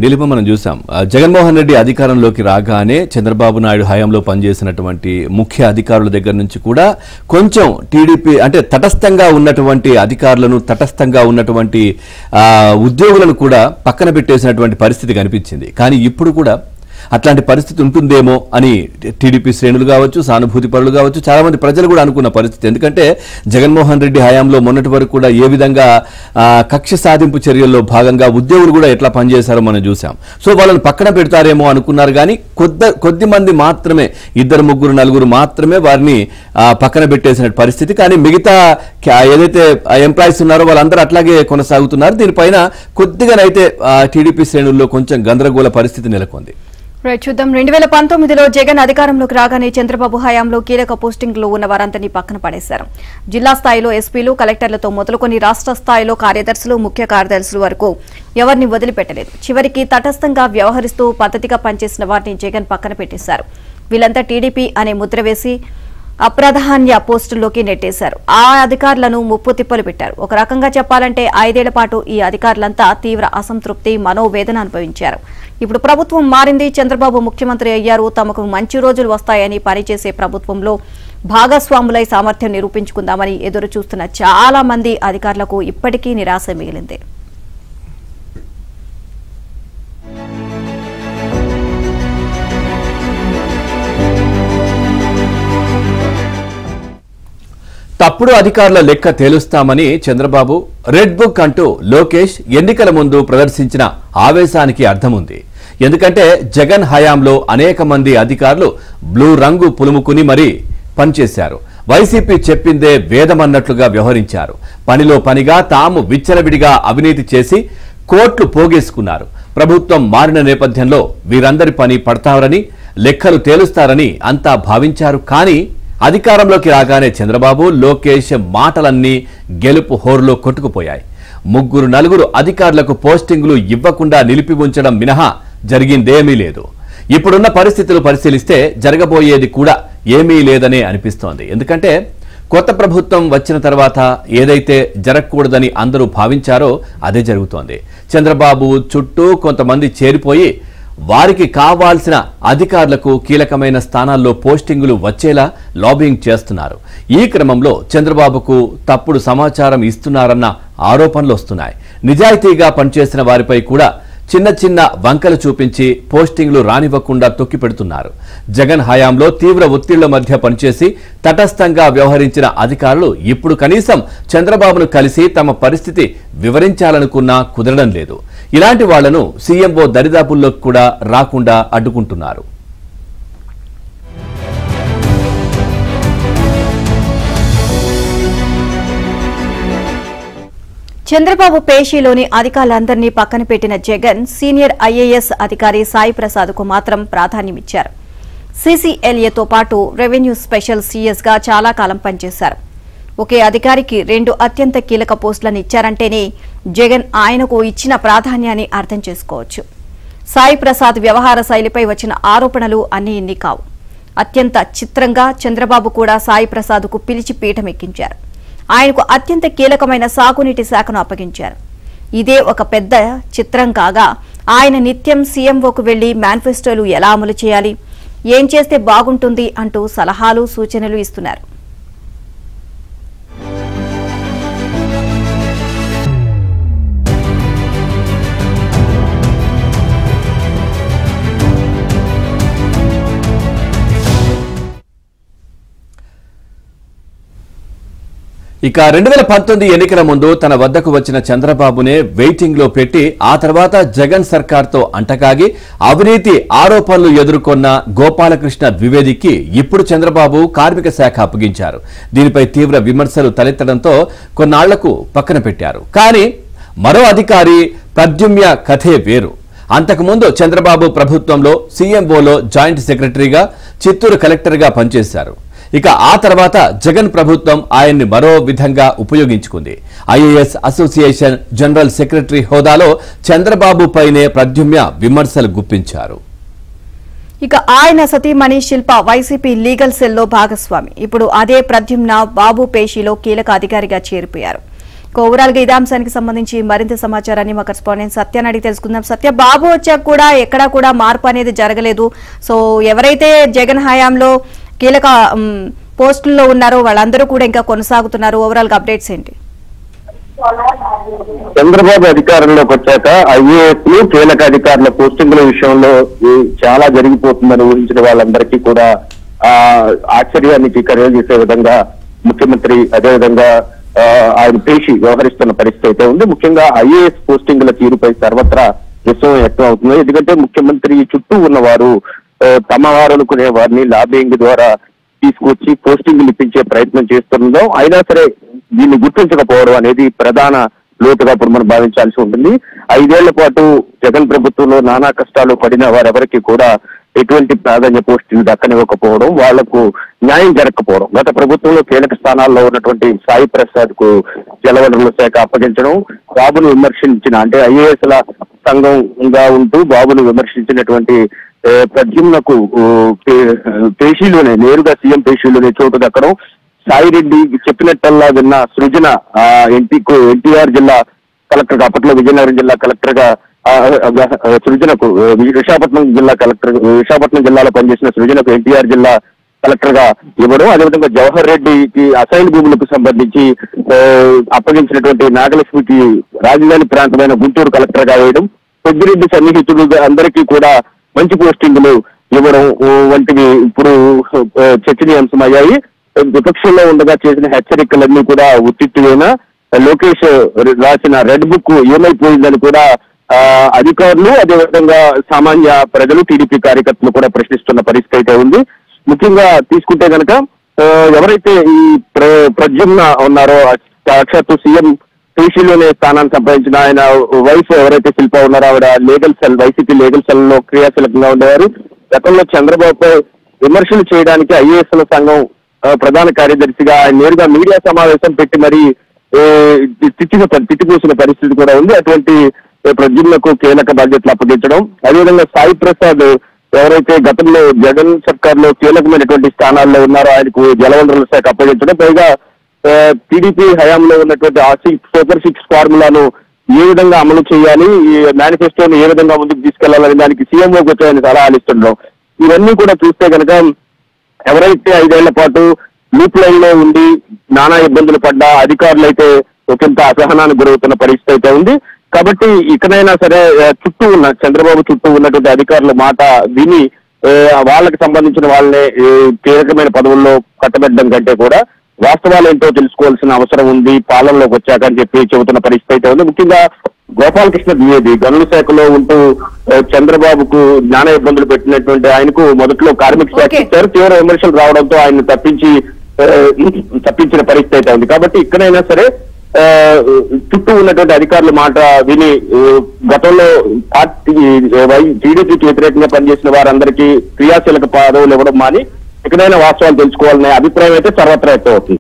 నిలిప మనం చూసాం. జగన్మోహన్ రెడ్డి అధికారంలోకి రాగానే చంద్రబాబు నాయుడు హయాంలో పనిచేసినటువంటి ముఖ్య అధికారుల దగ్గర నుంచి కూడా కొంచెం టీడీపీ అంటే తటస్థంగా ఉన్నటువంటి అధికారులను, తటస్థంగా ఉన్నటువంటి ఉద్యోగులను కూడా పక్కన పెట్టేసినటువంటి పరిస్థితి కనిపించింది. కానీ ఇప్పుడు కూడా అట్లాంటి పరిస్థితి ఉంటుందేమో అని టీడీపీ శ్రేణులు కావచ్చు, సానుభూతి పరులు కావచ్చు, చాలా మంది ప్రజలు కూడా అనుకున్న పరిస్థితి. ఎందుకంటే జగన్మోహన్ రెడ్డి హయాంలో మొన్నటి వరకు కూడా ఏ విధంగా కక్ష సాధింపు చర్యల్లో భాగంగా ఉద్యోగులు కూడా ఎట్లా పనిచేశారో మనం చూసాం. సో వాళ్ళని పక్కన పెడతారేమో అనుకున్నారు. కానీ కొద్ది మంది మాత్రమే, 2, 3, 4 మాత్రమే వారిని పక్కన పెట్టేసిన పరిస్థితి. కానీ మిగతా ఏదైతే ఎంప్లాయీస్ ఉన్నారో వాళ్ళందరూ అట్లాగే కొనసాగుతున్నారు. దీనిపైన కొద్దిగానైతే టీడీపీ శ్రేణుల్లో కొంచెం గందరగోళ పరిస్థితి నెలకొంది. చూద్దాం. 2019లో జగన్ అధికారంలోకి రాగానే చంద్రబాబు హయాంలో కీలక పోస్టింగ్లో ఉన్న వారందరినీ పక్కన పడేశారు. జిల్లా స్థాయిలో ఎస్పీలు, కలెక్టర్లతో మొదలుకొని రాష్ట్ర స్థాయిలో కార్యదర్శులు, ముఖ్య కార్యదర్శుల వరకు ఎవరిని వదిలిపెట్టలేదు. చివరికి తటస్థంగా వ్యవహరిస్తూ పద్ధతిగా పనిచేసిన వారిని జగన్ పక్కన పెట్టేశారు. వీళ్ళంతా టీడీపీ అనే ముద్ర వేసి అప్రాధాన్య పోస్టుల్లోకి నెట్టేశారు. ఆ అధికారులను ముప్పు తిప్పలు పెట్టారు. ఒక రకంగా చెప్పాలంటే 5 ఏళ్ల పాటు ఈ అధికారులంతా తీవ్ర అసంతృప్తి, మనోవేదన అనుభవించారు. ఇప్పుడు ప్రభుత్వం మారింది, చంద్రబాబు ముఖ్యమంత్రి అయ్యారు, తమకు మంచి రోజులు వస్తాయని పనిచేసే ప్రభుత్వంలో భాగస్వాములై సామర్థ్యం నిరూపించుకుందామని ఎదురు చూస్తున్న చాలా మంది అధికారులకు ఇప్పటికీ నిరాశ మిగిలింది. తప్పుడు అధికారుల లెక్క తేలుస్తామని చంద్రబాబు, రెడ్ బుక్ అంటూ లోకేష్ ఎన్నికల ముందు ప్రదర్శించిన ఆవేశానికి అర్థముంది. ఎందుకంటే జగన్ హయాంలో అనేక మంది అధికారులు బ్లూ రంగు పులుముకుని మరీ పనిచేశారు. వైసీపీ చెప్పిందే వేదమన్నట్లుగా వ్యవహరించారు. పనిలో పనిగా తాము విచ్చలవిడిగా అవినీతి చేసి కోట్లు పోగేసుకున్నారు. ప్రభుత్వం మారిన నేపథ్యంలో వీరందరి పని పడతారని, లెక్కలు తేలుస్తారని అంతా భావించారు. కానీ అధికారంలోకి రాగానే చంద్రబాబు, లోకేష్ మాటలన్నీ గెలుపు హోరులో కొట్టుకుపోయాయి. 3, 4 అధికారులకు పోస్టింగులు ఇవ్వకుండా నిలిపి ఉంచడం మినహా జరిగిందేమీ లేదు. ఇప్పుడున్న పరిస్థితులు పరిశీలిస్తే జరగబోయేది కూడా ఏమీ లేదనే అనిపిస్తోంది. ఎందుకంటే కొత్త ప్రభుత్వం వచ్చిన తర్వాత ఏదైతే జరగకూడదని అందరూ భావించారో అదే జరుగుతోంది. చంద్రబాబు చుట్టూ కొంతమంది చేరిపోయి వారికి కావాల్సిన అధికారులకు కీలకమైన స్థానాల్లో పోస్టింగులు వచ్చేలా లాబింగ్ చేస్తున్నారు. ఈ క్రమంలో చంద్రబాబుకు తప్పుడు సమాచారం ఇస్తున్నారన్న ఆరోపణలు వస్తున్నాయి. నిజాయితీగా పనిచేసిన వారిపై కూడా చిన్న వంకలు చూపించి పోస్టింగ్లు రానివ్వకుండా తొక్కిపెడుతున్నారు. జగన్ హయాంలో తీవ్ర ఒత్తిళ్ల మధ్య పనిచేసి తటస్థంగా వ్యవహరించిన అధికారులు ఇప్పుడు కనీసం చంద్రబాబును కలిసి తమ పరిస్థితి వివరించాలనుకున్నా కుదరడం లేదు. ఇలాంటి వాళ్లను సీఎంఓ దరిదాపుల్లోకి కూడా రాకుండా అడ్డుకుంటున్నారు. చంద్రబాబు పేషీలోని అధికారులందరినీ పక్కన పెట్టిన జగన్ సీనియర్ ఐఏఎస్ అధికారి సాయి ప్రసాద్ కు మాత్రం ప్రాధాన్యమిచ్చారు. సీసీఎల్ఏతో పాటు రెవెన్యూ స్పెషల్ సీఎస్ గా చాలా కాలం పనిచేశారు. ఒకే అధికారికి 2 అత్యంత కీలక పోస్టులను ఇచ్చారంటేనే జగన్ ఆయనకు ఇచ్చిన ప్రాధాన్యాన్ని అర్థం చేసుకోవచ్చు. సాయి ప్రసాద్ వ్యవహార శైలిపై వచ్చిన ఆరోపణలు అన్ని ఇన్ని కావు. అత్యంత చిత్రంగా చంద్రబాబు కూడా సాయి ప్రసాద్ కు పిలిచి పీఠమెక్కించారు. ఆయనకు అత్యంత కీలకమైన సాగునీటి శాఖను అప్పగించారు. ఇదే ఒక పెద్ద చిత్రం కాగా ఆయన నిత్యం సీఎంఓకు వెళ్లి మేనిఫెస్టోలు ఎలా అమలు చేయాలి, ఏం చేస్తే బాగుంటుంది అంటూ సలహాలు, సూచనలు ఇస్తున్నారు. ఇక 2019 ఎన్నికల ముందు తన వద్దకు వచ్చిన చంద్రబాబునే వెయిటింగ్ లో పెట్టి ఆ తర్వాత జగన్ సర్కార్తో అంటకాగి అవినీతి ఆరోపణలు ఎదుర్కొన్న గోపాలకృష్ణ ద్వివేదికి ఇప్పుడు చంద్రబాబు కార్మిక శాఖ అప్పగించారు. దీనిపై తీవ్ర విమర్శలు తలెత్తడంతో కొన్నాళ్లకు పక్కన పెట్టారు. కానీ మరో అధికారి ప్రద్యుమ్య కథే వేరు. అంతకుముందు చంద్రబాబు ప్రభుత్వంలో సీఎంఓలో జాయింట్ సెక్రటరీగా, చిత్తూరు కలెక్టర్గా పనిచేశారు. ఇక ఆ తర్వాత జగన్ ప్రభుత్వం ఆయన్ని మరో విధంగా ఉపయోగించుకుంది. ఐఏఎస్ అసోసియేషన్ జనరల్ సెక్రటరీ హోదాలో చంద్రబాబు పైనే ప్రద్యుమ్య విమర్శలు గుప్పించారు. ఇక ఆయన సతీమణి శిల్ప వైసీపీ లీగల్ సెల్లో భాగస్వామి. ఇప్పుడు అదే ప్రద్యుమ్న బాబు పేషీలో కీలక అధికారిగా చేరిపోయారు. ఓవరాల్ గా ఇదే అంశానికి సంబంధించి మరింత సమాచారాన్ని మా కరెస్పాండెంట్ సత్యాన్ని అడిగి తెలుసుకుందాం. సత్య, బాబు వచ్చాక కూడా ఎక్కడా కూడా మార్పు అనేది జరగలేదు. సో ఎవరైతే జగన్ హయాంలో కీలక పోస్టుల్లో ఉన్నారో వాళ్ళందరూ కూడా ఇంకా కొనసాగుతున్నారు. ఓవరాల్ గా అప్డేట్స్ ఏంటి? చంద్రబాబు అధికారంలోకి వచ్చాక ఐఏఎస్ లు కీలక అధికారుల పోస్టింగ్ల విషయంలో చాలా జరిగిపోతుందని ఊహించిన వాళ్ళందరికీ కూడా ఆశ్చర్యానికి కలుగజేసే విధంగా ముఖ్యమంత్రి అదేవిధంగా ఆయన పేషి వ్యవహరిస్తున్న పరిస్థితి అయితే ఉంది. ముఖ్యంగా ఐఏఎస్ పోస్టింగ్ల తీరుపై సర్వత్రా విషయం వ్యక్తం అవుతుంది. ఎందుకంటే ముఖ్యమంత్రి చుట్టూ ఉన్నవారు తమ వారు అనుకునే వారిని లాబింగ్ ద్వారా తీసుకొచ్చి పోస్టింగ్లు ఇప్పించే ప్రయత్నం చేస్తుండడం, అయినా సరే దీన్ని గుర్తించకపోవడం అనేది ప్రధాన లోటుగా ఇప్పుడు మనం భావించాల్సి ఉంటుంది. 5 ఏళ్ల పాటు జగన్ ప్రభుత్వంలో నానా కష్టాలు పడిన వారెవరికి కూడా ఎటువంటి ప్రాధాన్య పోస్టులు దక్కనివ్వకపోవడం, వాళ్లకు న్యాయం జరగకపోవడం, గత ప్రభుత్వంలో కీలక స్థానాల్లో ఉన్నటువంటి సాయి ప్రసాద్ కు జలవనరుల శాఖ అప్పగించడం, బాబును విమర్శించిన అంటే ఐఏఎస్ల సంఘంగా ఉంటూ బాబును విమర్శించినటువంటి ప్రద్యుమ్నకు పేషీలోనే నేరుగా సీఎం పేషీలోనే చోటు దక్కడం, సాయిరెడ్డి చెప్పినట్టల్లా విన్న సృజన ఎన్టీఆర్ జిల్లా కలెక్టర్ గా అప్పట్లో విజయనగరం జిల్లా కలెక్టర్ గా సృజనకు విశాఖపట్నం జిల్లాలో పనిచేసిన సృజనకు ఎన్టీఆర్ జిల్లా కలెక్టర్ గా ఇవ్వడం, అదేవిధంగా జవహర్ రెడ్డికి అసైన్ భూములకు సంబంధించి అప్పగించినటువంటి నాగలక్ష్మికి రాజధాని ప్రాంతమైన గుంటూరు కలెక్టర్ గా వేయడం, పెద్దిరెడ్డి సన్నిహితులు అందరికీ కూడా మంచి పోస్టింగులు ఇవ్వడం వంటివి ఇప్పుడు చర్చనీయాంశమయ్యాయి. విపక్షంలో ఉండగా చేసిన హెచ్చరికలన్నీ కూడా ఉత్తివేనా, లోకేష్ రాసిన రెడ్ బుక్ ఏమైపోయిందని కూడా అధికారులు అదేవిధంగా సామాన్య ప్రజలు టీడీపీ కార్యకర్తలు కూడా ప్రశ్నిస్తున్న పరిస్థితి అయితే ఉంది. ముఖ్యంగా తీసుకుంటే కనుక ఎవరైతే ఈ ప్రద్యుమ్న ఉన్నారో సాక్షాత్తు సీఎం పేషీలోనే స్థానాన్ని సంపాదించిన ఆయన వైఫ్ ఎవరైతే శిల్ప ఉన్నారో ఆవిడ legal cell YCP legal cell లో క్రియాశీలకంగా ఉండేవారు. గతంలో చంద్రబాబుపై విమర్శలు చేయడానికి ఐఏఎస్ల సంఘం ప్రధాన కార్యదర్శిగా ఆయన నేరుగా మీడియా సమావేశం పెట్టి మరీ తిట్టిపోసిన పరిస్థితి కూడా ఉంది. అటువంటి ప్రజలకు కీలక బాధ్యతలు అప్పగించడం, అదేవిధంగా సాయి ప్రసాద్ ఎవరైతే గతంలో జగన్ సర్కార్ లో కీలకమైనటువంటి స్థానాల్లో ఉన్నారో ఆయనకు జలవనరుల శాఖ అప్పగించడం, పైగా టీడీపీ హయాంలో ఉన్నటువంటి సూపర్ 6 ఫార్ములాను ఏ విధంగా అమలు చేయాలి, ఈ మేనిఫెస్టోని ఏ విధంగా ముందుకు తీసుకెళ్లాలని దానికి సీఎంఓకి వచ్చి ఆయన సలహాలు ఇస్తుండడం, ఇవన్నీ కూడా చూస్తే కనుక ఎవరైతే 5 ఏళ్ల పాటు లూప్ లైన్ లో ఉండి నానా ఇబ్బందులు పడ్డా అధికారులు అయితే ఒకంత అసహనానికి గురవుతున్న పరిస్థితి అయితే ఉంది. కాబట్టి ఇకనైనా సరే చంద్రబాబు చుట్టూ ఉన్నటువంటి అధికారుల మాట విని వాళ్ళకి సంబంధించిన వాళ్ళని కీలకమైన పదవుల్లో కట్టబెట్టడం కంటే కూడా వాస్తవాలు ఏంటో తెలుసుకోవాల్సిన అవసరం ఉంది పాలనలోకి వచ్చాక అని చెప్పి చెబుతున్న పరిస్థితి అయితే ఉంది. ముఖ్యంగా గోపాలకృష్ణ ద్వివేది గనుల శాఖలో ఉంటూ చంద్రబాబుకు జ్ఞాన ఇబ్బందులు పెట్టినటువంటి ఆయనకు మొదట్లో కార్మిక శాఖ ఇచ్చారు. తీవ్ర విమర్శలు రావడంతో ఆయన తప్పించిన పరిస్థితి అయితే ఉంది. కాబట్టి ఇక్కడైనా సరే చుట్టూ ఉన్నటువంటి అధికారుల మాట విని గతంలో టీడీపీకి వ్యతిరేకంగా పనిచేసిన వారందరికీ క్రియాశీలక పదవులు ఇవ్వడం మాని ఇక్కడైనా వాస్తవాలు తెలుసుకోవాలనే అభిప్రాయం అయితే సర్వత్రా వ్యక్తం అవుతుంది.